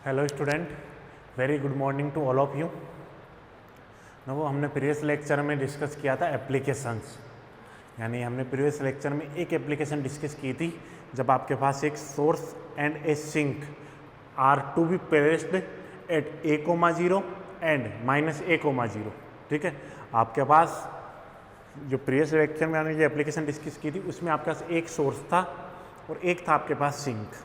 Hello student, very good morning to all of you. वो हमने previous lecture में discuss किया था एप्लीकेशंस, यानी हमने प्रीवियस लेक्चर में एक एप्लीकेशन डिस्कस की थी जब आपके पास एक source and a sink are to be placed at a,0 and -a,0। ठीक है, आपके पास जो प्रीवियस लेक्चर में हमने जो एप्लीकेशन डिस्कस की थी उसमें आपके पास एक सोर्स था और एक था आपके पास सिंक।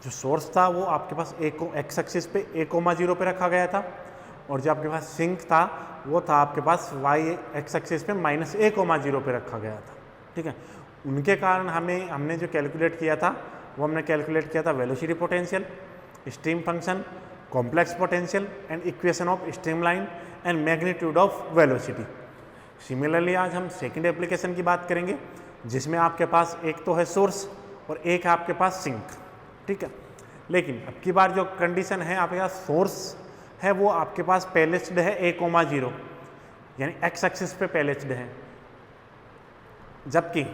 जो सोर्स था वो आपके पास एक्स एक्सिस पे a,0 पे रखा गया था और जो आपके पास सिंक था वो था आपके पास वाई एक्स एक्सिस पे -a,0 पे रखा गया था। ठीक है, उनके कारण हमने जो कैलकुलेट किया था वो हमने कैलकुलेट किया था velocity potential, stream function, complex potential and equation of streamline and magnitude of velocity. Similarly आज हम सेकेंड एप्लीकेशन की बात करेंगे जिसमें आपके पास एक तो है सोर्स और एक है आपके पास सिंक। ठीक है, लेकिन अब की बार जो कंडीशन है आपके पास सोर्स है वो आपके पास पैलेस्ड है a,0 यानी एक्स एक्सिस पे पैलेस्ड है, जबकि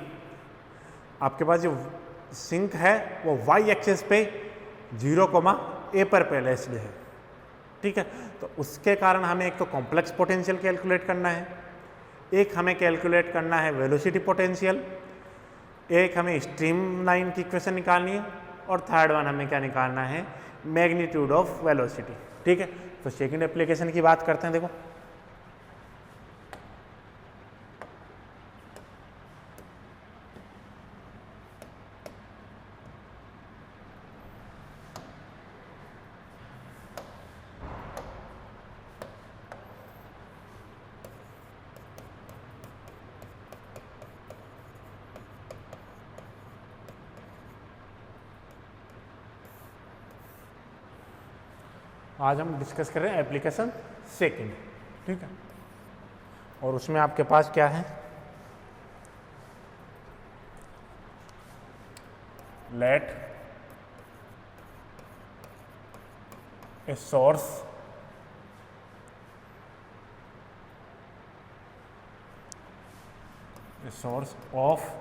आपके पास जो सिंक है वो वाई एक्सिस पे 0,a पर पैलेस्ड है। ठीक है, तो उसके कारण हमें एक तो कॉम्प्लेक्स पोटेंशियल कैलकुलेट करना है, एक हमें कैलकुलेट करना है वेलोसिटी पोटेंशियल, एक हमें स्ट्रीम लाइन की इक्वेशन निकालनी है और थर्ड वन हमें क्या निकालना है, मैग्नीट्यूड ऑफ वेलोसिटी। ठीक है, तो सेकंड एप्लीकेशन की बात करते हैं। देखो आज हम डिस्कस कर रहे हैं एप्लीकेशन सेकंड। ठीक है, और उसमें आपके पास क्या है, let a source of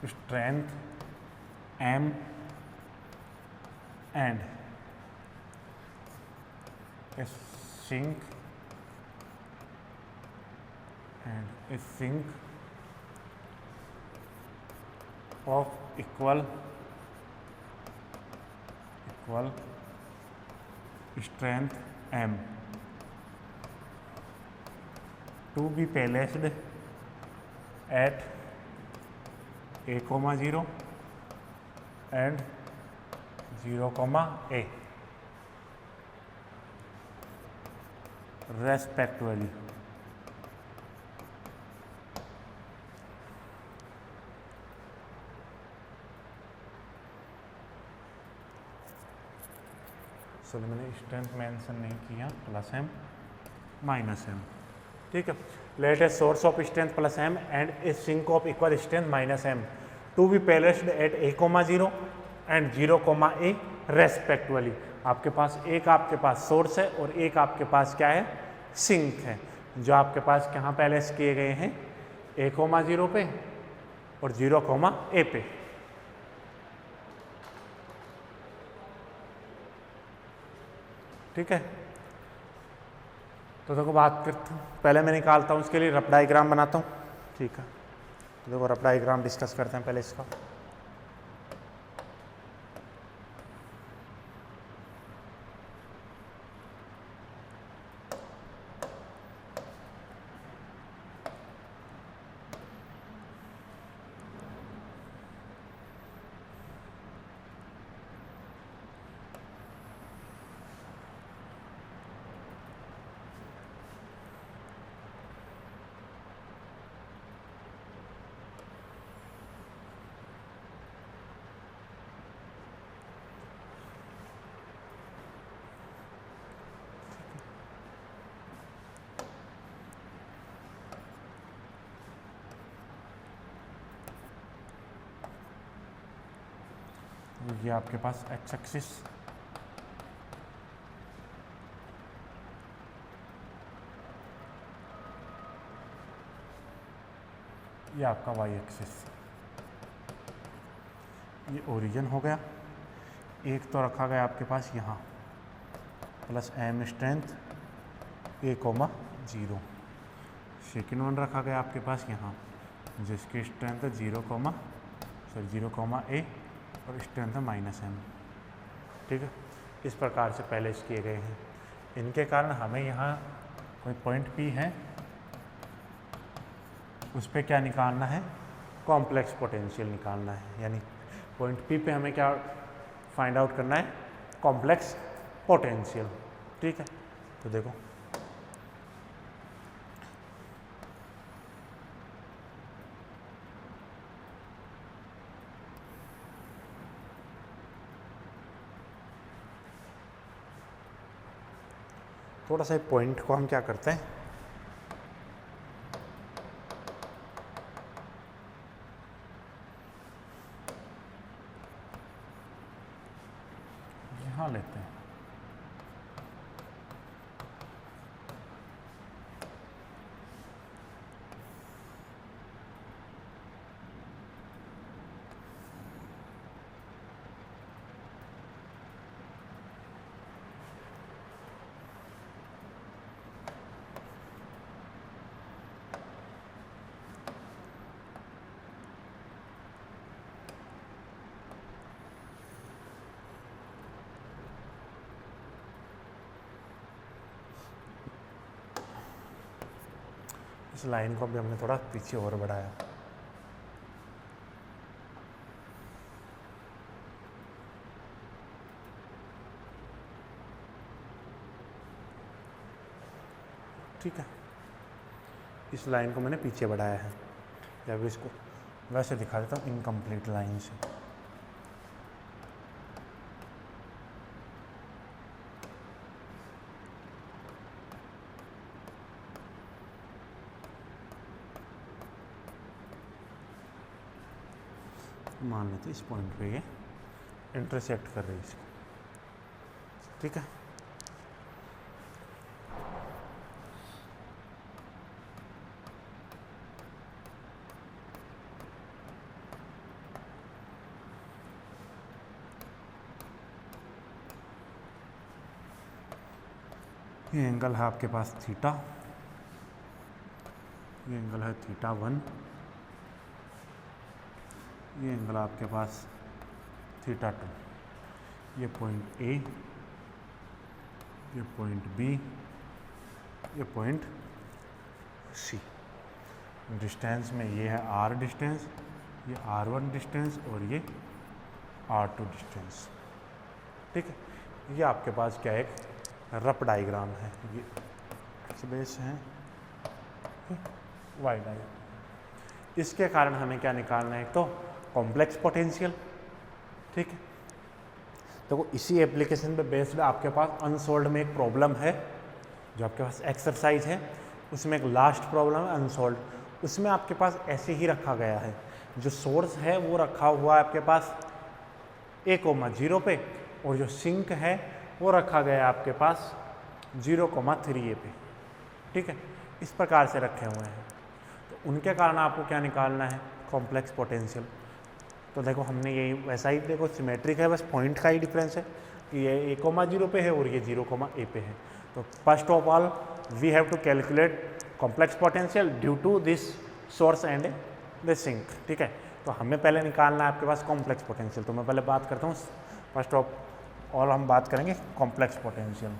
strength m and a sink of equal strength m to be placed at a,0 and 0,a respectively। So मैंने स्ट्रेंथ मेंशन नहीं किया, +m -m। ठीक है, let a source of strength +m and a sink of equal strength -m to be placed at a,0 and 0,a respectively. आपके पास source है और एक आपके पास क्या है, सिंक है, जो आपके पास कहाँ प्लेस किए गए हैं, a,0 पे और 0,a पे। ठीक है, तो देखो बात करता हूँ, पहले मैं निकालता हूँ इसके लिए रफ डायग्राम बनाता हूँ। ठीक है, तो देखो रफ डायग्राम डिस्कस करते हैं पहले इसका। ये आपके पास एक्स एक्सिस, ये आपका वाई एक्सिस, ये ओरिजिन हो गया, एक तो रखा गया आपके पास यहाँ plus m strength a, 0। Second one रखा गया आपके पास यहाँ जिसकी स्ट्रेंथ है 0, a और स्ट्रेंथ है -m। ठीक है, इस प्रकार से पहले किए गए हैं। इनके कारण हमें यहाँ कोई पॉइंट P है, उस पर क्या निकालना है, कॉम्प्लेक्स पोटेंशियल निकालना है। यानी पॉइंट P पे हमें क्या फाइंड आउट करना है, कॉम्प्लेक्स पोटेंशियल। ठीक है, तो देखो थोड़ा सा पॉइंट को हम क्या करते हैं, यहाँ लेते हैं। इस लाइन को भी हमने थोड़ा पीछे और बढ़ाया। ठीक है, इस लाइन को मैंने पीछे बढ़ाया है। जब इसको वैसे दिखा देता हूँ इनकम्प्लीट लाइन से। मान लेते इस पॉइंट पे ये इंटरसेक्ट कर रही है इसको। ठीक है, ये एंगल है आपके पास थीटा, ये एंगल है θ1, ये एंगल आपके पास θ2। ये पॉइंट A, ये पॉइंट B, ये पॉइंट C। डिस्टेंस में ये है R डिस्टेंस, ये R1 डिस्टेंस और ये R2 डिस्टेंस। ठीक है, ये आपके पास क्या एक रफ डायग्राम है। ये बेस है वाई डायग्राम। इसके कारण हमें क्या निकालना है, तो कॉम्प्लेक्स पोटेंशियल। ठीक है, तो इसी एप्लीकेशन पे बेस्ड आपके पास अनसोल्ड में एक प्रॉब्लम है, जो आपके पास एक्सरसाइज है, उसमें एक लास्ट प्रॉब्लम है अनसोल्ड। उसमें आपके पास ऐसे ही रखा गया है, जो सोर्स है वो रखा हुआ है आपके पास a, 0 पे, और जो सिंक है वो रखा गया है आपके पास 0,3a पे। ठीक है, इस प्रकार से रखे हुए हैं। तो उनके कारण आपको क्या निकालना है, कॉम्प्लेक्स पोटेंशियल। तो देखो हमने यही वैसा ही, देखो सिमेट्रिक है, बस पॉइंट का ही डिफरेंस है कि ये a, 0 पे है और ये 0,a पे है। तो first of all we have to calculate complex potential due to this source and the sink. ठीक है, तो हमें पहले निकालना है आपके पास कॉम्प्लेक्स पोटेंशियल। तो मैं पहले बात करता हूँ, फर्स्ट ऑफ ऑल हम बात करेंगे complex potential.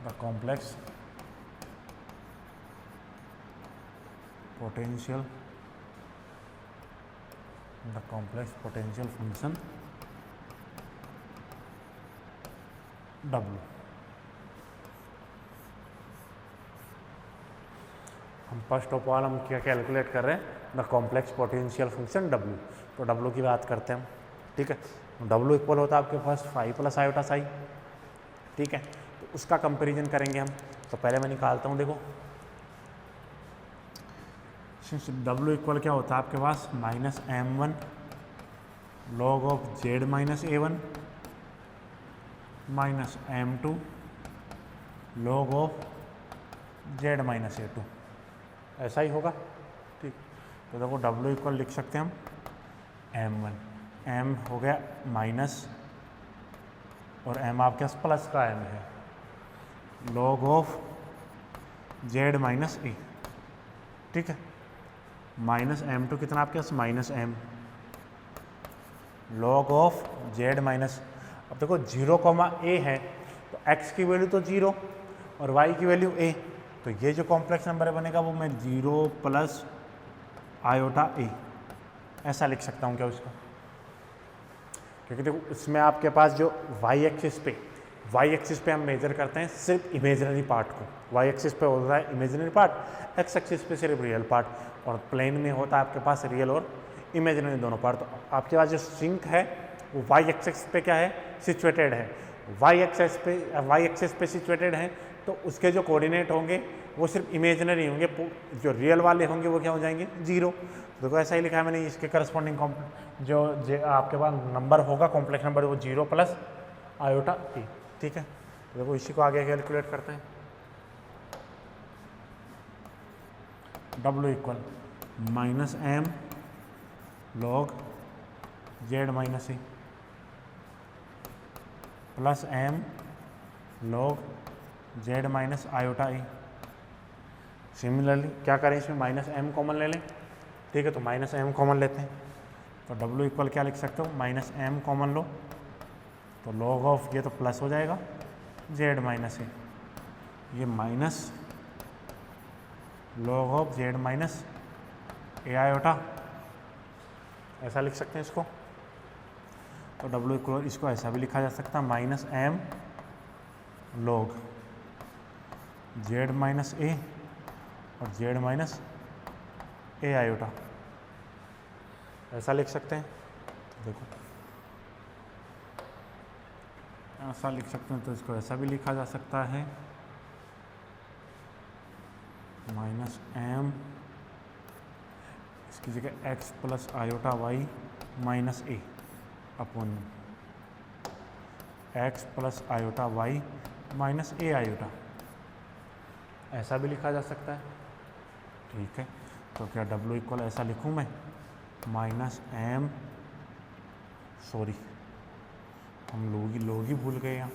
The complex potential, the complex potential function W। हम फर्स्ट ऑफ ऑल हम क्या कैलकुलेट कर रहे हैं, the complex potential function W। तो W की बात करते हैं हम। ठीक है, W इक्वल होता है आपके पास फाई प्लस आयोटा साई। ठीक है, तो उसका कंपैरिजन करेंगे हम। तो पहले मैं निकालता हूँ, देखो W इक्वल क्या होता है आपके पास -m1 log of z minus a1 -m2 log of Z minus a two, ऐसा ही होगा। ठीक, तो देखो डब्ल्यू इक्वल लिख सकते हैं हम एम वन, एम हो गया माइनस और एम आपके पास प्लस का एम है, log of Z minus A. ठीक है, माइनस एम टू कितना आपके पास minus M, log of Z minus. अब देखो 0, ए है तो x की वैल्यू तो 0 और y की वैल्यू a, तो ये जो कॉम्प्लेक्स नंबर बनेगा वो मैं 0 प्लस आयोटा a ऐसा लिख सकता हूँ क्या उसको, क्योंकि देखो इसमें आपके पास जो y एक्सिस पे हम मेजर करते हैं सिर्फ इमेजिनरी पार्ट को, y एक्सिस पे होता है इमेजिनरी पार्ट, x एक्सिस पे सिर्फ रियल पार्ट, और प्लेन में होता है आपके पास रियल और इमेजिनरी दोनों पार्ट। तो आपके पास जो सिंक है वो y एक्सिस पे क्या है सिचुएटेड है, y एक्सिस पे सिचुएटेड है, तो उसके जो कोऑर्डिनेट होंगे वो सिर्फ इमेजिनरी होंगे, जो रियल वाले होंगे वो क्या हो जाएंगे 0। देखो ऐसा ही लिखा है मैंने, इसके करस्पॉन्डिंग जो आपके पास नंबर होगा कॉम्प्लेक्स नंबर वो 0 प्लस आयोटा ए। ठीक है, तो देखो इसी को आगे कैलकुलेट करते हैं। W equal minus M log Z minus A plus M log Z minus iota A. Similarly क्या करें, इसमें माइनस एम कॉमन ले लें। ठीक है, तो माइनस एम कॉमन लेते हैं, तो डब्ल्यू इक्वल क्या लिख सकते हो माइनस एम कॉमन लो, तो लॉग ऑफ ये तो प्लस हो जाएगा जेड माइनस ए, ये minus log of Z minus A iota, ऐसा लिख सकते हैं इसको। तो डब्ल्यू इक्वल इसको ऐसा भी लिखा जा सकता है minus M log Z minus ए और जेड माइनस ए आयोटा, ऐसा लिख सकते हैं। देखो ऐसा लिख सकते हैं, तो इसको ऐसा भी लिखा जा सकता है माइनस एम, इसकी जगह X plus iota Y minus ए upon X plus iota Y minus ए आयोटा, ऐसा भी लिखा जा सकता है। ठीक है, तो क्या डब्ल्यू इक्वल ऐसा लिखूँ मैं माइनस एम, सॉरी हम लोग ही भूल गए यहाँ,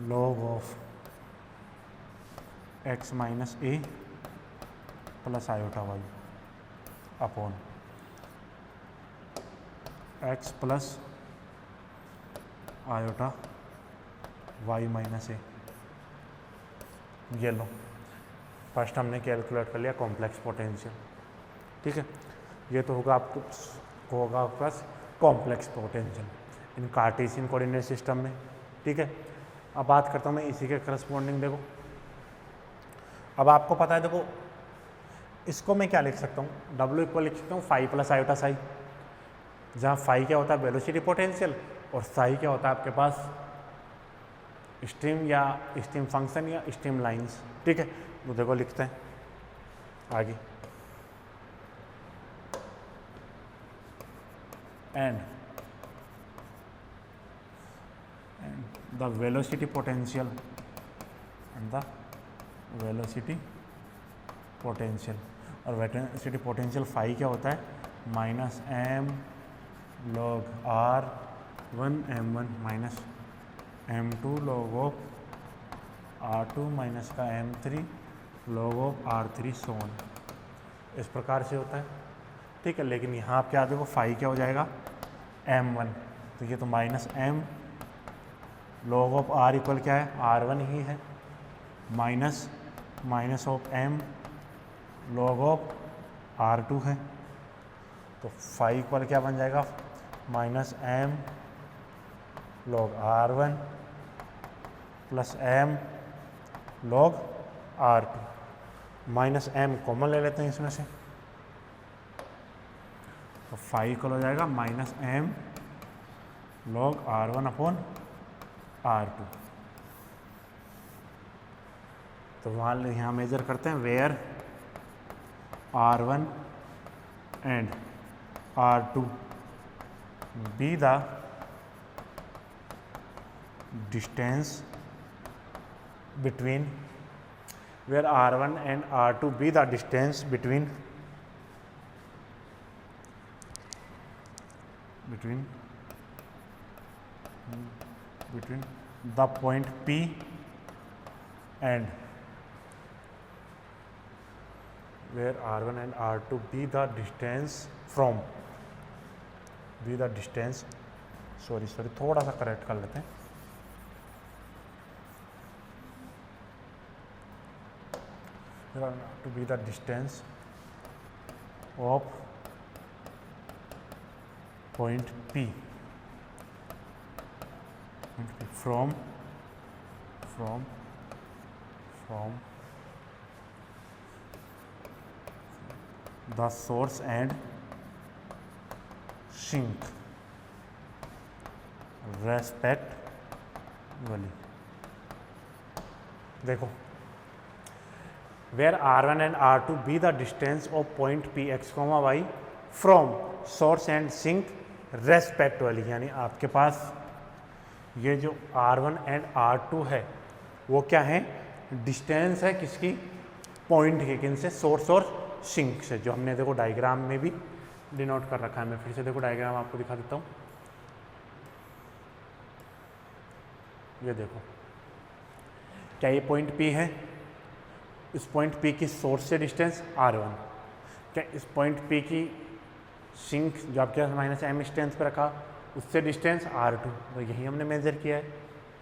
log of x minus A plus iota Y upon x plus iota Y minus ए। ये लो, फर्स्ट हमने कैलकुलेट कर लिया कॉम्प्लेक्स पोटेंशियल। ठीक है, ये तो होगा आपको होगा आपके पास complex potential in Cartesian coordinate system में। ठीक है, अब बात करता हूँ मैं इसी के करस्पॉन्डिंग। देखो अब आपको पता है, देखो इसको मैं क्या लिख सकता हूँ, डब्ल्यू इक्वल लिख सकता हूँ फाई प्लस आयोटा साई, जहाँ फाई क्या होता है वेलोसिटी पोटेंशियल और साई क्या होता है आपके पास स्ट्रीम या स्ट्रीम फंक्शन या स्ट्रीम लाइंस। ठीक है, तो देखो लिखते हैं आगे, and the velocity potential and the velocity potential, और velocity potential फाई क्या होता है minus M log are one M one minus M two log of are two minus का M three log of R three so on, इस प्रकार से होता है। ठीक है, लेकिन यहाँ आप क्या देखो फाई क्या हो जाएगा एम वन, तो ये तो minus M log of r equal क्या है आर वन ही है, minus minus of m log of are two है, तो फाई इक्वल क्या बन जाएगा minus M log are one plus M log r two, minus m common ले लेते हैं इसमें से, तो फाई इक्वल हो जाएगा minus M log are one upon R2। तो वहाँ यहाँ मेजर करते हैं where R1 and R2 be the distance between where R1 and R2 be the distance between the point P and where R1 and R2 be the distance from sorry थोड़ा सा correct कर लेते हैं। to be the distance of point P from the source and sink respectively। देखो where R1 and R2 be the distance of point P x, y from source and sink respectively। यानी आपके पास ये जो R1 and R2 है वो क्या है, distance है किसकी, पॉइंट के, किन से, सोर्स और सिंक से, जो हमने देखो डायग्राम में भी डिनोट कर रखा है। मैं फिर से देखो डायग्राम आपको दिखा देता हूँ। ये देखो क्या ये पॉइंट P है, इस पॉइंट P की सोर्स से डिस्टेंस R1, क्या इस पॉइंट P की सिंक जो आपके पास माइनस m डिस्टेंस पर रखा उससे डिस्टेंस R2, तो यही हमने मेजर किया है।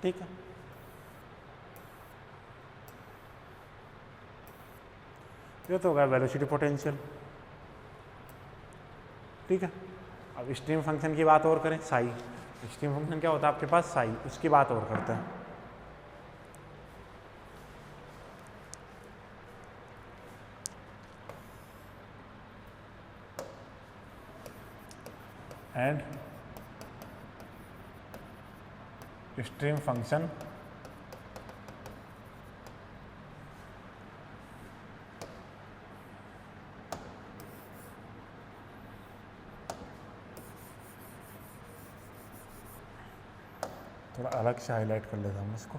ठीक है, ये तो होगा वेलोसिटी पोटेंशियल। ठीक है, अब स्ट्रीम फंक्शन की बात और करें, साई। स्ट्रीम फंक्शन क्या होता है आपके पास, साई, उसकी बात और करते हैं। एंड स्ट्रीम फंक्शन थोड़ा अलग से हाईलाइट कर लेता हूँ इसको।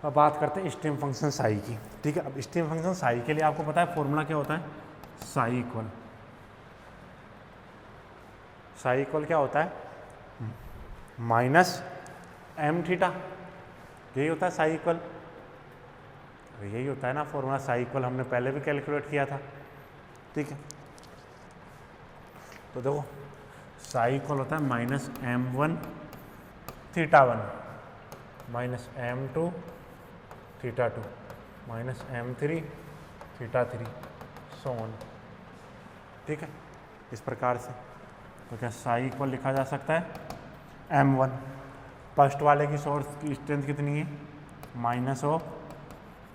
अब बात करते हैं स्ट्रीम फंक्शन साई की। ठीक है, अब स्ट्रीम फंक्शन साई के लिए आपको पता है फॉर्मूला क्या होता है, साई इक्वल क्या होता है, माइनस एम थीटा, यही होता है साई इक्वल। यही होता है ना फॉर्मूला साई इक्वल, हमने पहले भी कैलकुलेट किया था। ठीक है, तो देखो साई इक्वल होता है minus m1 θ1 minus m2 θ2 minus m3 θ3 so on. ठीक है, इस प्रकार से। तो क्या साई इक्वल लिखा जा सकता है, m1 फर्स्ट वाले की सोर्स की स्ट्रेंथ कितनी है, माइनस ऑफ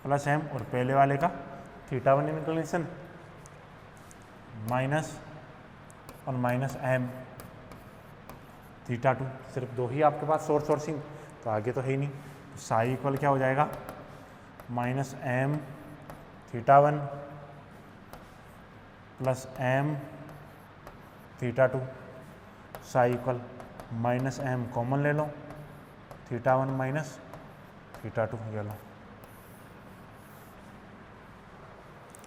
प्लस m, और पहले वाले का θ1 इंक्लिनेशन माइनस और माइनस m θ2, सिर्फ दो ही आपके पास सोर्स और सिंक, तो आगे तो है ही नहीं। तो साई इक्वल क्या हो जाएगा, minus m θ1 plus m θ2, psi equal minus m common ले लो, θ1 माइनस θ2 ले लो।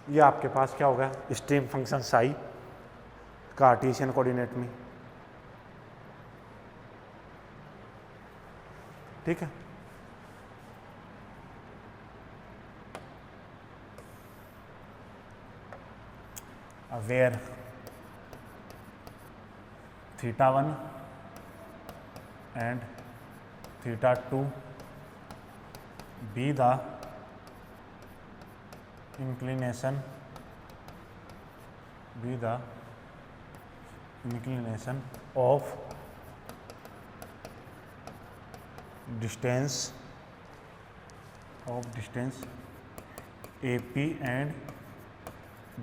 ये आपके पास क्या होगा, stream function psi Cartesian coordinate में। ठीक है, where θ1 and theta 2 be the inclination of distance AP and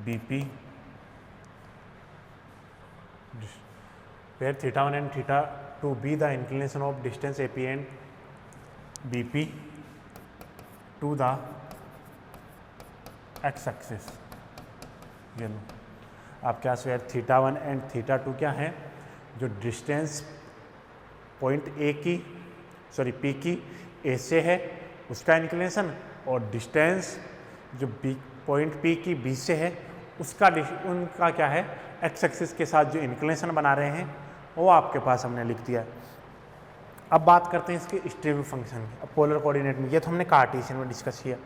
BP, where theta 1 and theta 2 be the inclination of distance AP and BP to the x axis। ये लो आपके पास where theta 1 and theta 2 क्या है, जो distance point A की P की ए से है उसका इंक्लिनेशन, और डिस्टेंस जो बी पॉइंट पी की बी से है उसका उनका क्या है, एक्स एक्सिस के साथ जो इंक्लिनेशन बना रहे हैं वो आपके पास हमने लिख दिया। अब बात करते हैं इसके स्टेबल फंक्शन की। अब पोलर कोऑर्डिनेट में, ये तो हमने कार्टेशियन में डिस्कस किया।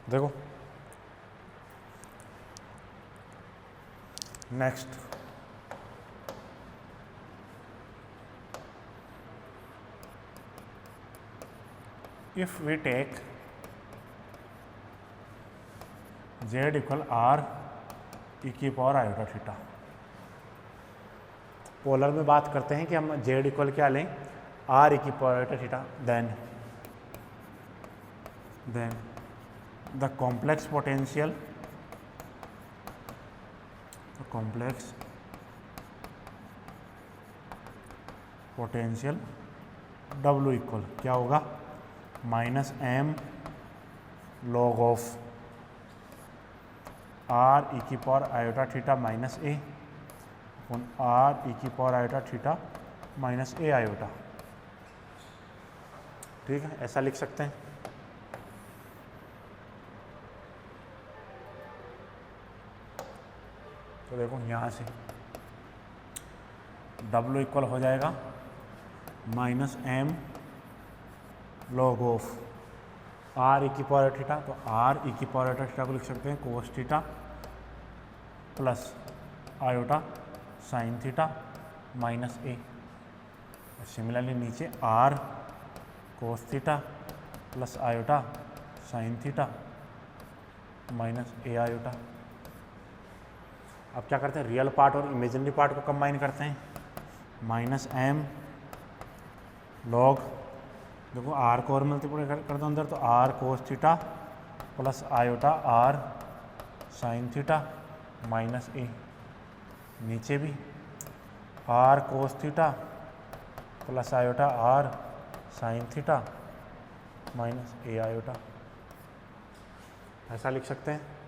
देखो next, if we take z equal r e की पावर आयोटा थीटा, पोलर में बात करते हैं कि हम z इक्वल क्या लें, r e की power iota theta, then the complex potential W equal क्या होगा, minus M log of R E की पावर आयोटा थीटा माइनस ए अपॉन आर ई की पावर आयोटा थीटा माइनस ए आयोटा। ठीक है, ऐसा लिख सकते हैं। तो देखो यहाँ से W इक्वल हो जाएगा minus M log of R E की पावर थीटा, तो आर ई की पावर थीटा को लिख सकते हैं cos theta plus iota sine theta minus A. Similarly नीचे R cos theta plus iota sine theta minus ए आयोटा। अब क्या करते हैं, रियल पार्ट और इमेजिनरी पार्ट को कंबाइन करते हैं, माइनस एम लॉग, देखो आर को और मल्टीप्लाई कर दो अंदर, तो R cos theta plus iota R sine theta minus A, नीचे भी R cos theta plus iota R sine theta minus ए आयोटा। ऐसा लिख सकते हैं।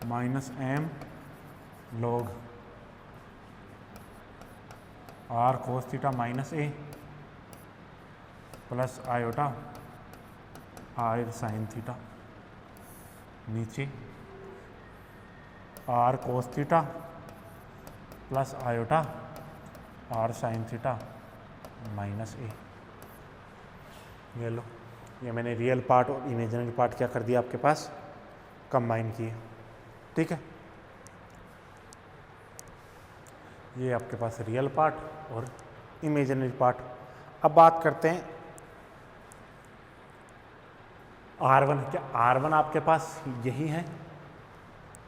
Minus M log R cos theta minus ए plus iota R sine theta, नीचे R cos theta plus iota R sine theta minus ए। ये लो, ये मैंने real part और इमेजिनरी पार्ट क्या कर दिया आपके पास, कंबाइन किए। ठीक है, ये आपके पास रियल पार्ट और इमेजिनरी पार्ट। अब बात करते हैं R1। क्या R1 आपके पास यही है,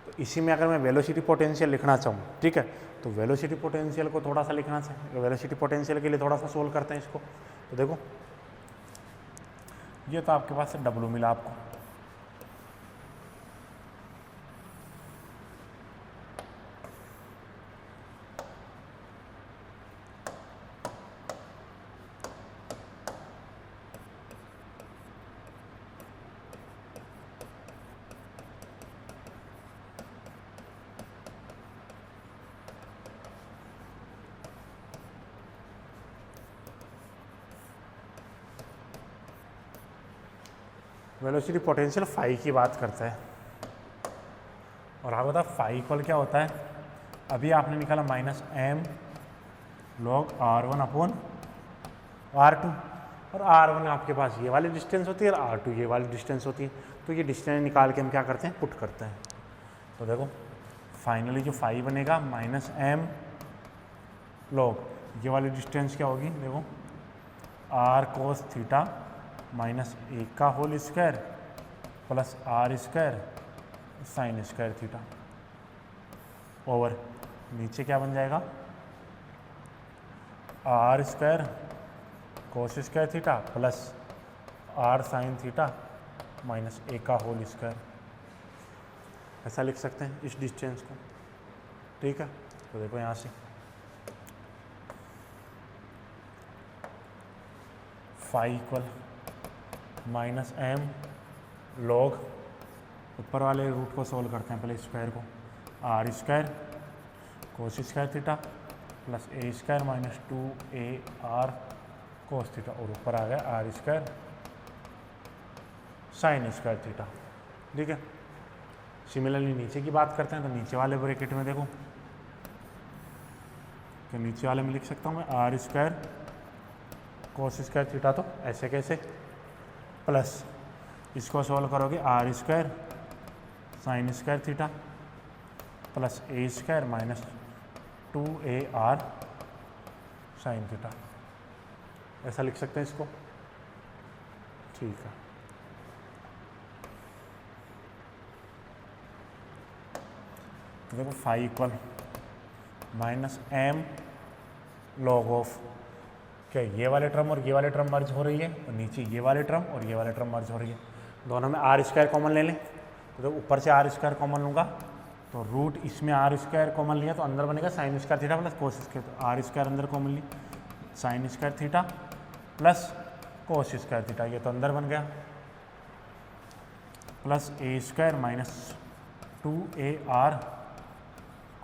तो इसी में अगर मैं वेलोसिटी पोटेंशियल लिखना चाहूँ, ठीक है, तो वेलोसिटी पोटेंशियल को थोड़ा सा लिखना चाहिए। वेलोसिटी पोटेंशियल के लिए थोड़ा सा सोल्व करते हैं इसको। तो देखो ये तो आपके पास W मिला आपको, वेलोसिटी पोटेंशियल फाई की बात करता है, और आपको पता फाई इक्वल क्या होता है, अभी आपने निकाला minus M log R1 upon R2। और R1 आपके पास ये वाली डिस्टेंस होती है और R2 ये वाली डिस्टेंस होती है। तो ये डिस्टेंस निकाल के हम क्या करते हैं, पुट करते हैं। तो देखो फाइनली जो फाई बनेगा माइनस एम लॉग, ये वाली डिस्टेंस क्या होगी, देखो R cos थीटा माइनस 1 का whole square plus R square sine square theta over नीचे क्या बन जाएगा, R square cos square theta plus R sine theta minus 1 का होल स्क्वायर। ऐसा लिख सकते हैं इस डिस्टेंस को, ठीक है। तो देखो यहाँ से phi equal minus M log, ऊपर वाले रूट को सॉल्व करते हैं पहले स्क्वायर को, R square cos square theta plus ए square minus 2AR cos theta और ऊपर आ गया R square sine square theta, ठीक है। सिमिलरली नीचे की बात करते हैं तो नीचे वाले ब्रैकेट में देखो, तो नीचे वाले में लिख सकता हूँ मैं R square cos square theta, तो ऐसे कैसे, प्लस इसको सॉल्व करोगे R square sine square theta plus ए square minus 2AR sine theta, ऐसा लिख सकते हैं इसको, ठीक है। तो देखो phi equal minus M log of, क्या ये वाले टर्म और ये वाले टर्म मर्ज हो रही है और नीचे ये वाले टर्म और ये वाले टर्म मर्ज हो रही है, दोनों में R स्क्वायर कॉमन ले लें। तो ऊपर से R स्क्वायर कॉमन लूँगा तो रूट इसमें R स्क्वायर कॉमन लिया तो अंदर बनेगा sine square theta plus cos square, तो R स्क्वायर अंदर कॉमन ली sine square theta plus cos square theta, ये तो अंदर बन गया प्लस ए square minus 2AR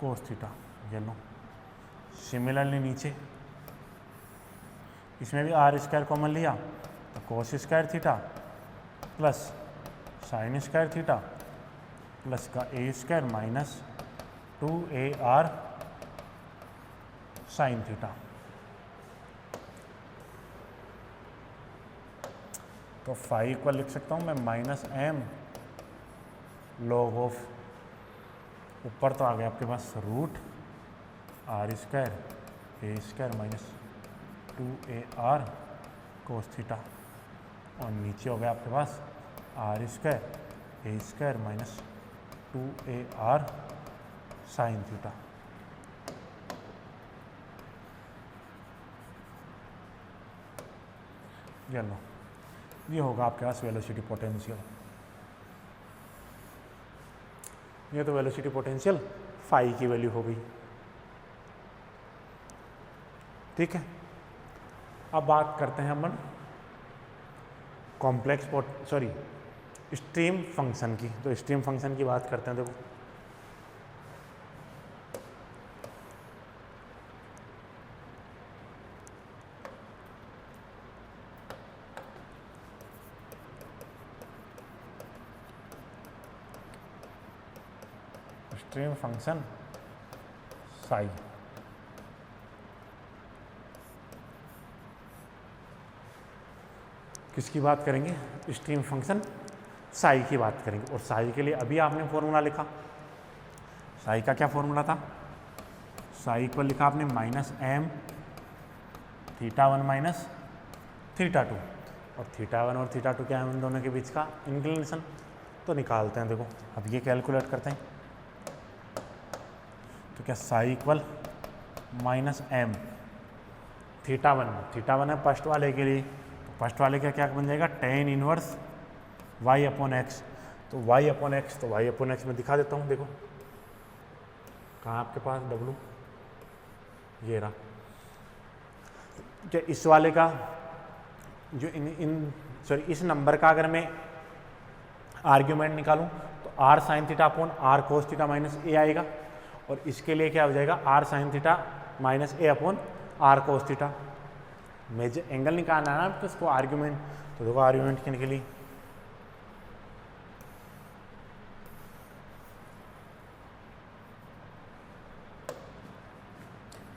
cos theta, ये लो। सिमिलरली नीचे इसमें भी R स्क्वायर कॉमन लिया तो cos square theta plus sine square theta plus का A square minus 2AR sine theta. तो फाई इक्वल लिख सकता हूँ मैं माइनस एम लॉग ऑफ, ऊपर तो आ गया आपके पास root R square A square minus 2AR cos theta और नीचे हो गया आपके पास R square A square minus 2AR sine theta. चलो ये होगा आपके पास वेलोसिटी पोटेंशियल, ये तो वेलोसिटी पोटेंशियल फाई की वैल्यू हो गई, ठीक है। अब बात करते हैं अपन कॉम्प्लेक्स स्ट्रीम फंक्शन की। तो स्ट्रीम फंक्शन की बात करते हैं, देखो स्ट्रीम फंक्शन साई, किसकी बात करेंगे, स्ट्रीम फंक्शन साई की बात करेंगे। और साई के लिए अभी आपने फॉर्मूला लिखा, साई का क्या फॉर्मूला था, साई इक्वल लिखा आपने minus m theta 1 minus theta 2, और थीटा 1 और थीटा 2 क्या है उन दोनों के बीच का इंक्लिनेशन, तो निकालते हैं। देखो अब ये कैलकुलेट करते हैं, तो क्या psi equal minus m theta 1 है फर्स्ट वाले के लिए, फर्स्ट वाले का क्या बन जाएगा tan inverse y upon x, तो y अपॉन एक्स में दिखा देता हूँ। देखो कहाँ आपके पास W, ये रहा। क्या इस वाले का जो इस नंबर का अगर मैं आर्ग्यूमेंट निकालूं तो r sine theta upon r cos theta minus a आएगा, और इसके लिए क्या हो जाएगा r sine theta minus a upon r cos theta. Measure angle निकालना है ना तो इसको आर्ग्यूमेंट, तो देखो आर्ग्यूमेंट के लिए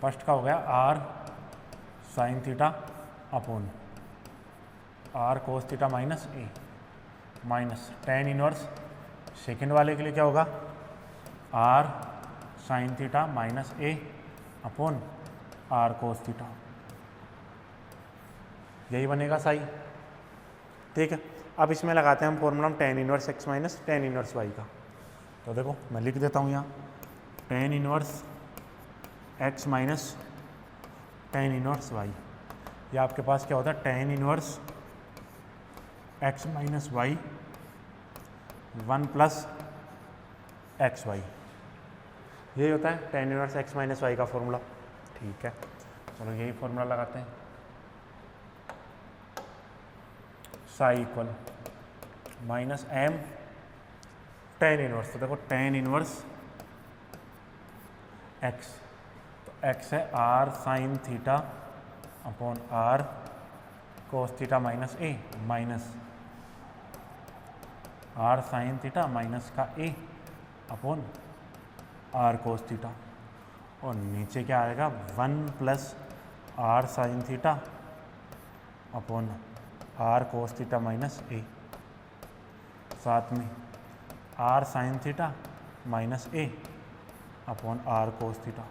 फर्स्ट का हो गया r sine theta upon are cos theta minus A minus tan inverse second वाले के लिए क्या होगा r sine theta minus A upon are cos theta, यही बनेगा साई। ठीक है, अब इसमें लगाते हैं हम formula tan inverse x minus tan inverse y का। तो देखो मैं लिख देता हूँ यहाँ tan inverse x minus tan inverse y, ये आपके पास क्या होता है tan inverse x minus y one plus x y, यही होता है tan inverse x minus y का फॉर्मूला। ठीक है, चलो यही फॉर्मूला लगाते हैं। Psi equal minus m tan inverse, तो देखो टेन इनवर्स एक्स, तो एक्स है R sine theta upon are cos theta minus A minus R sine theta minus का A upon are cos theta, और नीचे क्या आएगा one plus R sine theta upon are cos theta minus A, साथ में R sine theta minus A upon are cos theta.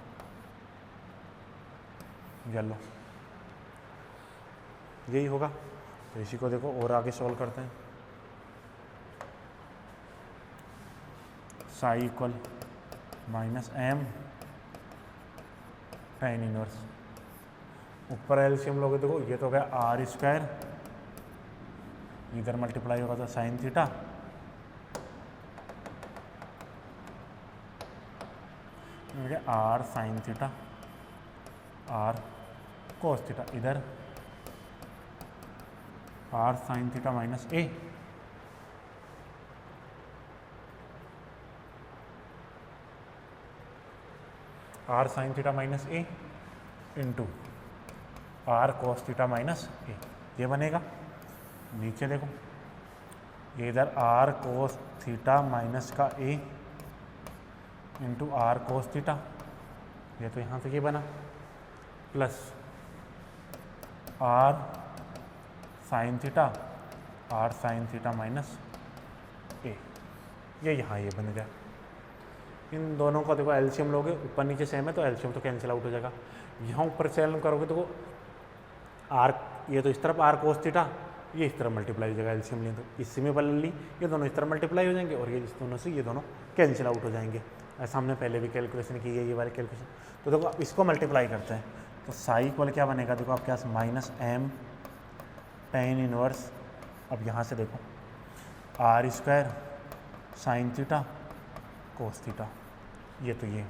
चलो यही होगा, तो इसी को देखो और आगे सॉल्व करते हैं। Psi equal minus m tan inverse, ऊपर एलसीएम लोगे देखो ये तो हो गया आर स्क्वायर, इधर मल्टीप्लाई होगा तो sine theta R sine theta R cos theta, इधर R sine theta minus A R sine theta minus A into R cos theta minus ए, ये बनेगा। नीचे देखो ये इधर आर कोस थीटा माइनस का A into R cos theta, ये तो यहाँ से ये बना, plus R sine theta minus ए, ये यहाँ ये बन गया। इन दोनों का देखो एलसीएम लोगे, ऊपर नीचे सेम है तो एलसीएम तो कैंसिल आउट हो जाएगा। यहाँ ऊपर से एलसीएम करोगे तो आर, ये तो इस तरफ आर कोस थीटा, ये इस तरफ मल्टीप्लाई हो जाएगा एलसीएम लिए, तो इससे में बल ली ये दोनों इस तरफ मल्टीप्लाई हो जाएंगे और ये इस दोनों से ये दोनों कैंसिल आउट हो जाएंगे। ऐसा हमने पहले भी कैलकुलेशन की है ये वाली कैलकुलेशन। तो देखो अब इसको मल्टीप्लाई करते हैं, तो साई इक्वल क्या बनेगा देखो आपके पास माइनस एम टेन इनवर्स, अब यहाँ से देखो r square sine theta cos theta, ये तो ये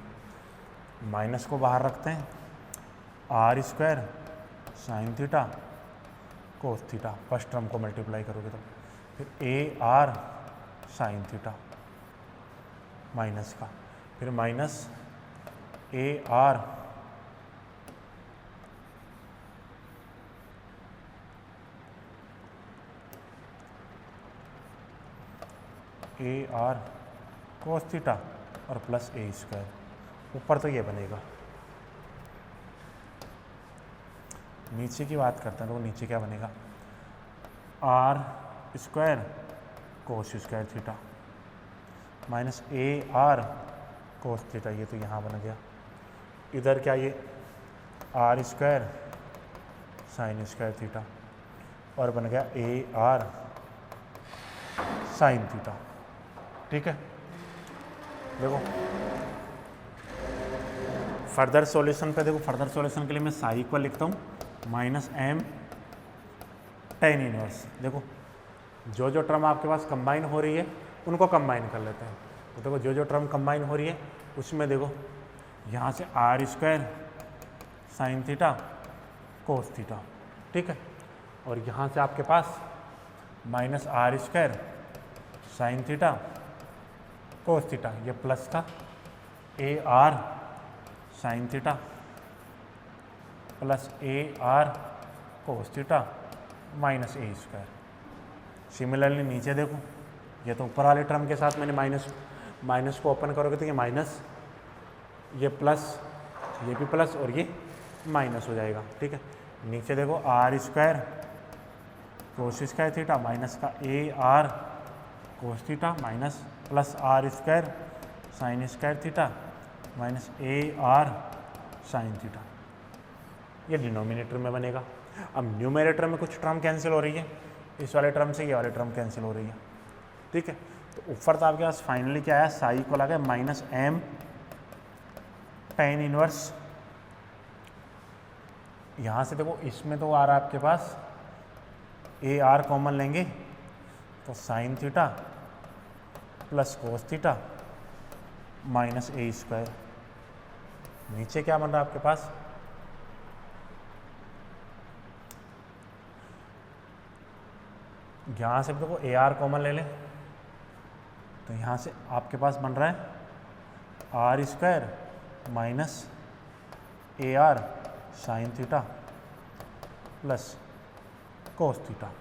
माइनस को बाहर रखते हैं, r square sine theta cos theta, first term को मल्टीप्लाई करोगे तो फिर a are sine theta minus का, फिर माइनस ए आर कोस थीटा और प्लस ए स्क्वायर, ऊपर तो ये बनेगा। नीचे की बात करते हैं तो नीचे क्या बनेगा r square cos square theta minus ए आर कोस थीटा, ये तो यहाँ बन गया। इधर क्या ये r square sine square theta और बन गया ए आर साइन थीटा। ठीक है, देखो फर्दर सॉल्यूशन पे देखो, फर्दर सॉल्यूशन के लिए मैं साई इक्वल लिखता हूँ माइनस एम टेन इनवर्स। देखो जो जो टर्म आपके पास कंबाइन हो रही है उनको कंबाइन कर लेते हैं। तो देखो जो जो टर्म कंबाइन हो रही है उसमें देखो यहाँ से r square sine theta cos theta, ठीक है, और यहाँ से आपके पास minus r square sine theta cos theta, ये प्लस का a are sine theta plus a r cos theta minus a square. Similarly नीचे देखो ये तो ऊपर वाले टर्म के साथ मैंने माइनस को ओपन करोगे तो ये माइनस, ये प्लस, ये भी प्लस और ये माइनस हो जाएगा। ठीक है, नीचे देखो r square cos square theta minus का a r cos theta minus plus r square sine square theta minus A R sine theta, ये डिनोमिनेटर में बनेगा। अब न्यूमरेटर में कुछ टर्म कैंसिल हो रही है, इस वाले टर्म से ये वाले टर्म कैंसिल हो रही है, ठीक है। तो ऊपर तो आपके पास फाइनली क्या आया, साई को लगा माइनस एम टेन इनवर्स, यहाँ से देखो इसमें तो आ रहा है आपके पास ए आर कॉमन लेंगे तो sine theta plus cos theta minus a square, नीचे क्या बन रहा है आपके पास, यहाँ से देखो ए आर कॉमन ले लें तो यहाँ से आपके पास बन रहा है r square minus A R sine theta plus cos theta,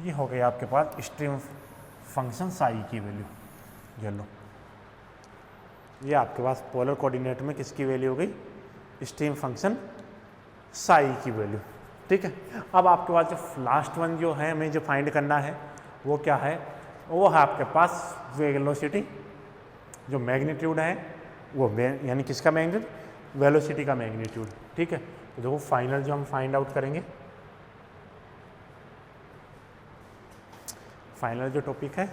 ये हो गया आपके पास स्ट्रीम फंक्शन साई की वैल्यू। ये लो, ये आपके पास पोलर कोऑर्डिनेट में किसकी वैल्यू हो गई, स्ट्रीम फंक्शन साई की वैल्यू, ठीक है। अब आपके पास जो लास्ट वन जो है हमें जो फाइंड करना है वो क्या है, वो है आपके पास वेलोसिटी, जो मैग्नीट्यूड है वो यानी किसका मैग्नीट्यूड, वेलोसिटी का मैग्नीट्यूड, ठीक है। तो देखो फाइनल जो हम फाइंड आउट करेंगे, फाइनल जो टॉपिक है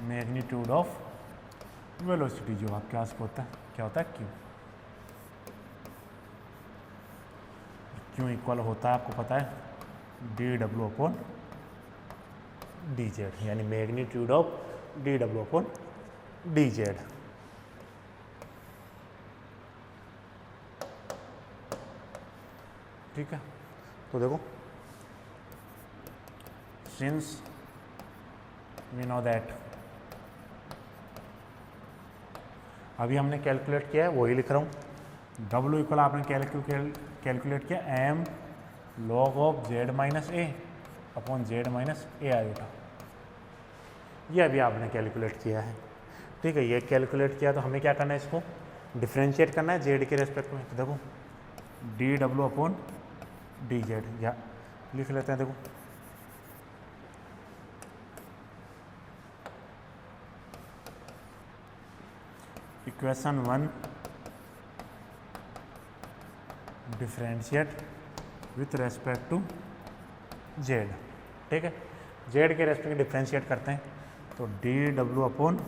मैग्नीट्यूड ऑफ वेलोसिटी, जो आपके पास होता है क्या होता है, क्यू इक्वल होता है आपको पता है d W upon D z, यानी magnitude of d W upon D z. ठीक है, तो देखो सिंस वी नो दैट, अभी हमने कैलकुलेट किया है वही लिख रहा हूँ, डब्ल्यू इक्वल आपने कैलकुलेट किया m log of Z minus A upon Z minus A iota, ये अभी आपने कैलकुलेट किया है, ठीक है। ये कैलकुलेट किया तो हमें क्या करना है, इसको डिफ्रेंशिएट करना है जेड के रेस्पेक्ट में। तो देखो d W upon D z, या लिख लेते हैं, देखो equation 1 differentiate with respect to z, ठीक है। जेड के रेस्पेक्ट डिफ्रेंशिएट करते हैं तो d W upon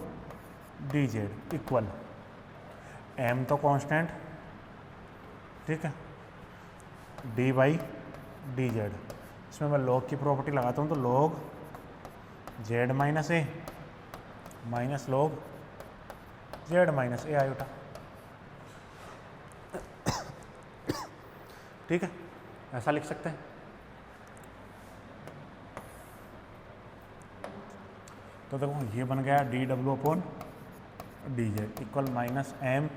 D z equal m तो कांस्टेंट, ठीक है, डी बाई डी जेड, इसमें मैं लॉग की प्रॉपर्टी लगाता हूँ तो लॉग जेड माइनस ए माइनस लॉग जेड माइनस ए आयोटा, ठीक है, ऐसा लिख सकते हैं। तो देखो ये बन गया d W upon D z equal minus m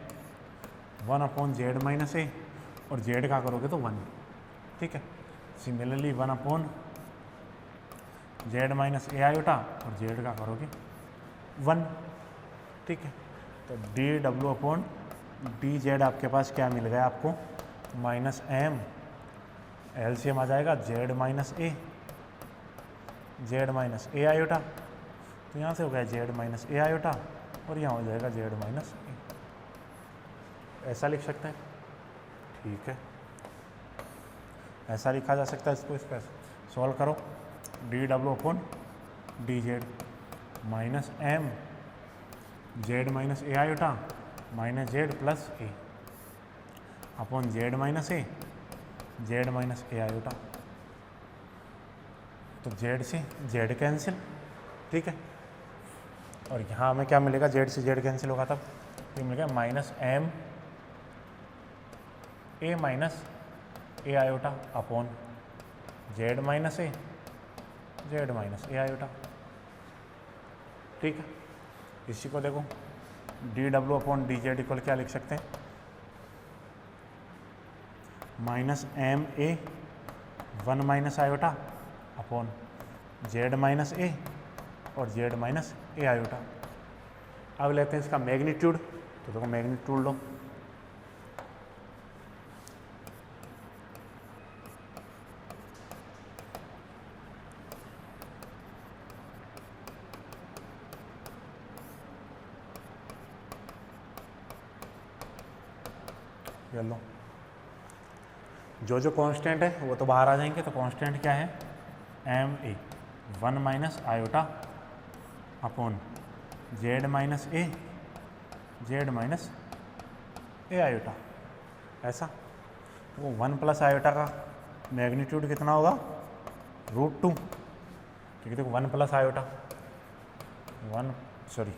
1 upon Z minus ए, और जेड का करोगे तो 1, ठीक है। सिमिलरली 1 अपॉन जेड माइनस ए आयोटा, और जेड का करोगे 1, ठीक है। तो d W upon D z आपके पास क्या मिल गया आपको, माइनस एम एलसीएम आ जाएगा जेड माइनस ए, जेड माइनस ए आयोटा, तो यहाँ से हो गया जेड माइनस ए आयोटा, और यहाँ हो जाएगा जेड माइनस ए, ऐसा लिख सकते हैं, ठीक है, ऐसा लिखा जा सकता है इसको। इसका सॉल्व करो, D W upon D Z minus M Z minus A iota minus Z plus A upon Z minus A Z minus A iota, तो जेड से जेड कैंसिल, ठीक है। और यहाँ हमें क्या मिलेगा, जेड से जेड कैंसिल होगा तब ये मिलेगा minus m a minus A iota upon Z minus A Z minus A iota, ठीक है। इसी को देखो d W upon D z equal क्या लिख सकते हैं, minus m a 1 minus iota upon Z minus ए और जेड माइनस ए आयोटा। अब लेते हैं इसका मैग्नीट्यूड, तो देखो मैग्नीट्यूड लो, ये लो, जो जो कांस्टेंट है वो तो बाहर आ जाएंगे, तो कांस्टेंट क्या है m a 1 minus iota upon Z minus A Z minus A iota, ऐसा। वो 1 प्लस आयोटा का मैग्नीट्यूड कितना होगा √2, क्योंकि देखो 1 प्लस आयोटा 1 सॉरी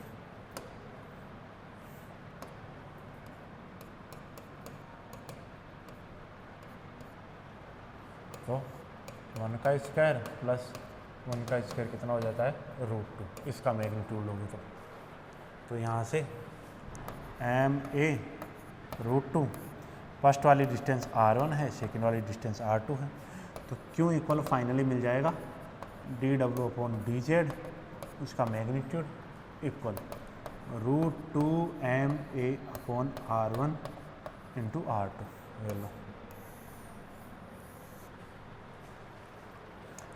तो 1 का स्क्वायर प्लस 1 का स्क्वायर कितना हो जाता है √2, इसका मैग्नीट्यूड लोगे तो यहाँ से एम ए √2, फर्स्ट वाली डिस्टेंस r1 है, सेकेंड वाली डिस्टेंस r2 है, तो Q इक्वल फाइनली मिल जाएगा dw अपॉन dz, उसका magnitude equal √2 m a upon r1 into r2। ले लो,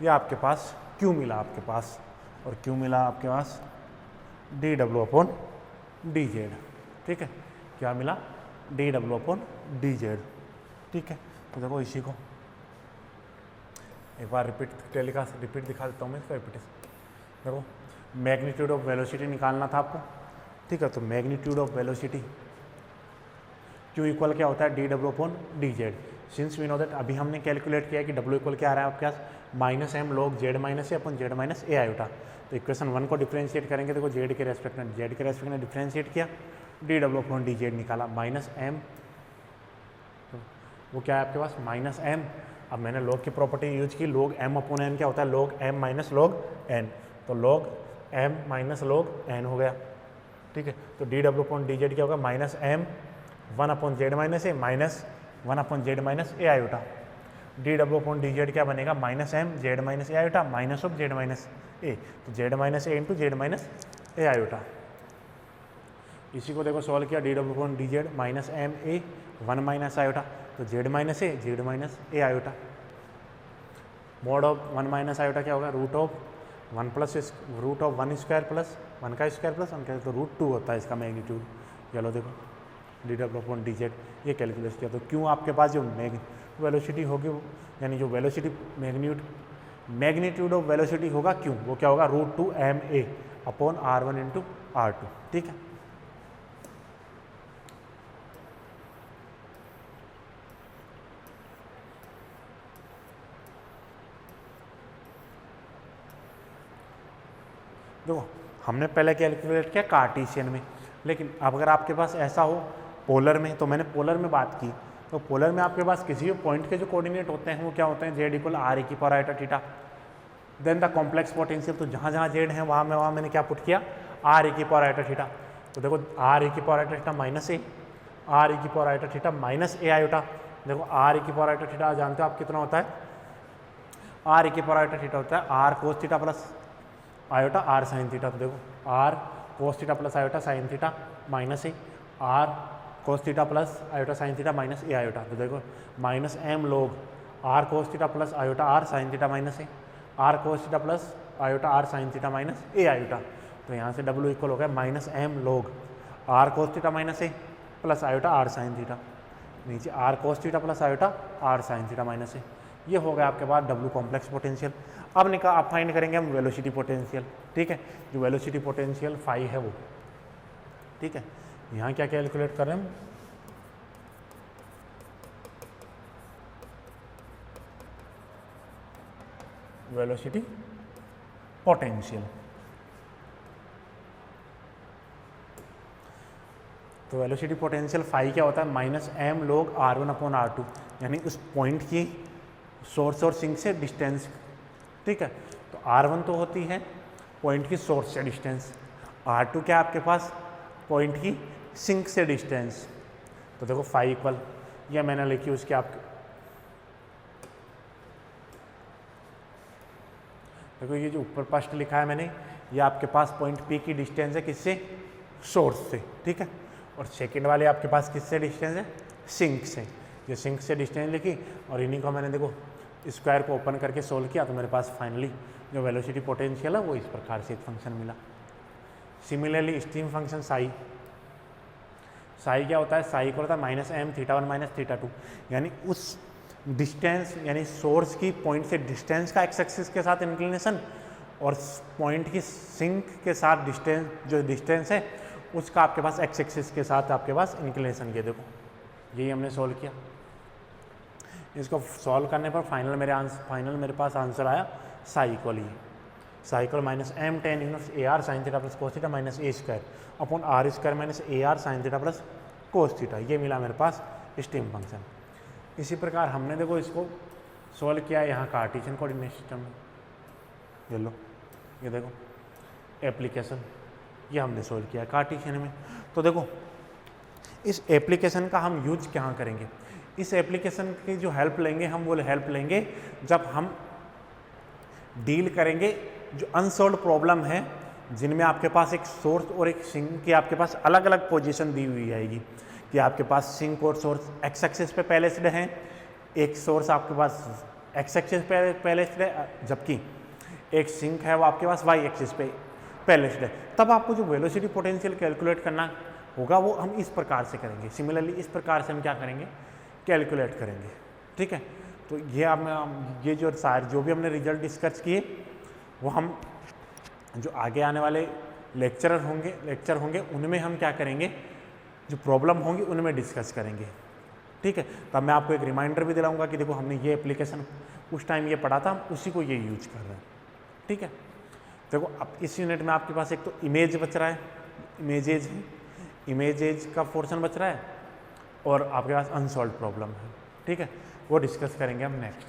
ये आपके पास Q मिला आपके पास, और Q मिला आपके पास dw अपॉन dz, ठीक है। क्या मिला dw अपॉन dz, ठीक है। तो देखो इसी को एक बार रिपीट दिखा देता हूँ मैं इसका रिपीटेशन। देखो मैग्नीट्यूड ऑफ वेलोसिटी निकालना था आपको, ठीक है। तो magnitude of velocity Q equal क्या होता है dw upon dz। Since we know that, अभी हमने कैलकुलेट किया कि W इक्वल क्या आ रहा है आपके पास -m log z माइनस ए अपन जेड माइनस ए आयोटा। तो इक्वेशन 1 को डिफ्रेंशिएट करेंगे, देखो z के रेस्पेक्ट में डिफ्रेंशिएट किया, dw अपॉन dz निकाला -m, तो वो क्या है आपके पास -m। अब मैंने log की प्रॉपर्टी यूज की, log m अपॉन n क्या होता है log m minus log n, तो log m minus log n हो गया, ठीक है। तो dw अपॉन dz क्या होगा -m 1 अपॉन जेड माइनस ए माइनस 1 अपॉन जेड माइनस ए आयोटा। dw अपॉन dz क्या बनेगा -m z minus A iota minus of Z minus a, तो जेड माइनस ए इंटू जेड माइनस ए आयोटा। इसी को देखो solve किया, dw upon dz -m a 1 minus iota, तो z minus A Z minus A iota. Mod of 1 minus iota क्या होगा root of 1 plus √1 square plus 1 का square plus 1 का, तो √2 होता है इसका मैग्नीट्यूड। चलो देखो dw अपॉन dz ये कैलकुलेट किया, तो क्यों आपके पास जो वेलोसिटी होगी, यानी जो वेलोसिटी मैग्नीट्यूड ऑफ वेलोसिटी होगा क्यों, वो क्या होगा √2 m a upon r1 into r2, ठीक है। देखो हमने पहले कैलकुलेट किया कार्टेशियन में, लेकिन अब अगर आपके पास ऐसा हो पोलर में, तो मैंने पोलर में बात की, तो पोलर में आपके पास किसी भी पॉइंट के जो कोऑर्डिनेट होते हैं वो क्या होते हैं z इक्वल r e की power iota theta, then the complex potential, तो जहाँ जहाँ z है वहाँ मैंने क्या पुट किया r e की पावर आयोटा थीटा। तो देखो r e की power iota theta minus a, r e की पावर आयोटा थीटा माइनस ए आयोटा। देखो r e की पावर आयोटा थीटा जानते हो आप कितना होता है, r e की पावर आयोटा थीटा होता है r cos theta plus iota r sine theta. तो देखो r cos theta plus iota sine theta minus a, r cos theta plus iota sine theta minus A iota. तो देखो -m log r cos theta plus iota r sine theta minus a, r cos theta plus iota r sine theta minus A iota. तो यहाँ से W equal हो गया -m log r cos theta minus ए plus iota r sine theta, नीचे r cos theta plus iota r sine theta minus ए। ये हो गया आपके पास W कॉम्प्लेक्स पोटेंशियल। अब फाइंड करेंगे हम वेलोसिटी पोटेंशियल, ठीक है। जो वेलोसिटी पोटेंशियल फाई है वो, ठीक है। यहाँ क्या कैलकुलेट कर रहे हैं हम, वेलोसिटी पोटेंशियल। तो वेलोसिटी पोटेंशियल फाई क्या होता है -m log r1 upon r2, यानी उस पॉइंट की सोर्स और सिंक से डिस्टेंस, ठीक है। तो r1 तो होती है पॉइंट की सोर्स से डिस्टेंस, r2 क्या आपके पास पॉइंट की सिंक से डिस्टेंस। तो देखो फाई इक्वल, या मैंने लिखी उसके आपके देखो ये जो ऊपर फर्स्ट लिखा है मैंने, ये आपके पास पॉइंट पी की डिस्टेंस है, किससे? सोर्स से, ठीक है। और सेकंड वाले आपके पास किससे डिस्टेंस है? सिंक से। ये सिंक से डिस्टेंस लिखी और इन्हीं को मैंने देखो स्क्वायर को ओपन करके सोल्व किया, तो मेरे पास फाइनली जो वेलोसिटी पोटेंशियल है वो इस प्रकार से एक फंक्शन मिला। Similarly stream function psi, Sai क्या होता है? साई को होता है -m θ1 - θ2, यानी उस डिस्टेंस यानी सोर्स की पॉइंट से डिस्टेंस का एक्स एक्सिस के साथ इंक्लिनेशन और पॉइंट की सिंक के साथ डिस्टेंस, जो डिस्टेंस है उसका आपके पास एक्स एक्सिस के साथ आपके पास इंक्लिनेशन। ये देखो यही हमने सॉल्व किया। इसको सॉल्व करने पर फाइनल मेरे पास आंसर आया साई इक्वल ही, psi equal -m tan inverse AR sin θ + cos θ - a² upon r² - AR sin θ + cos θ। ये मिला मेरे पास स्ट्रीम फंक्शन। इसी प्रकार हमने देखो इसको सॉल्व किया यहाँ कार्टेशियन कोऑर्डिनेट सिस्टम में। ये लो, ये देखो एप्लीकेशन, ये हमने सॉल्व किया कार्टेशियन में। तो देखो इस एप्लीकेशन का हम यूज कहाँ करेंगे? इस एप्लीकेशन की जो हेल्प लेंगे हम, वो हेल्प लेंगे जब हम डील करेंगे जो अनसॉल्व प्रॉब्लम है, जिनमें आपके पास एक सोर्स और एक सिंक की आपके पास अलग अलग पोजीशन दी हुई आएगी कि आपके पास सिंक और सोर्स एक्स एक्सिस पे पैलेस्ड हैं, एक सोर्स आपके पास एक्स एक्सिस पे पैलेस्ड है, जबकि एक सिंक है वो आपके पास वाई एक्सिस पे पैलेस्ड है। तब आपको जो वेलोसिटी पोटेंशियल कैलकुलेट करना होगा वो हम इस प्रकार से करेंगे। सिमिलरली इस प्रकार से हम क्या करेंगे? कैलकुलेट करेंगे, ठीक है। तो ये जो भी हमने रिजल्ट डिस्कस किए वो हम जो आगे आने वाले लेक्चर होंगे उनमें हम क्या करेंगे, जो प्रॉब्लम होंगी उनमें डिस्कस करेंगे, ठीक है। तब मैं आपको एक रिमाइंडर भी दिलाऊंगा कि देखो हमने ये एप्लीकेशन उस टाइम ये पढ़ा था, हम उसी को ये यूज कर रहे हैं, ठीक है। देखो अब इस यूनिट में आपके पास एक तो इमेज बच रहा है, इमेजेज का पोर्शन बच रहा है, और आपके पास अनसॉल्व प्रॉब्लम है, ठीक है। वो डिस्कस करेंगे हम नेक्स्ट,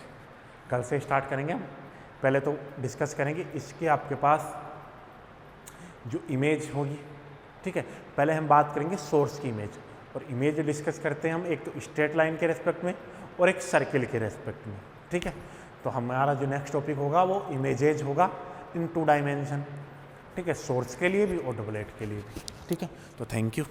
कल से स्टार्ट करेंगे हम। पहले तो डिस्कस करेंगे इसके आपके पास जो इमेज होगी, ठीक है। पहले हम बात करेंगे सोर्स की इमेज, और इमेज डिस्कस करते हैं हम एक तो स्ट्रेट लाइन के रेस्पेक्ट में और एक सर्किल के रेस्पेक्ट में, ठीक है। तो हमारा जो नेक्स्ट टॉपिक होगा वो इमेजेज होगा इन 2 डायमेंशन, ठीक है, सोर्स के लिए भी और डबलेट के लिए भी, ठीक है। तो थैंक यू।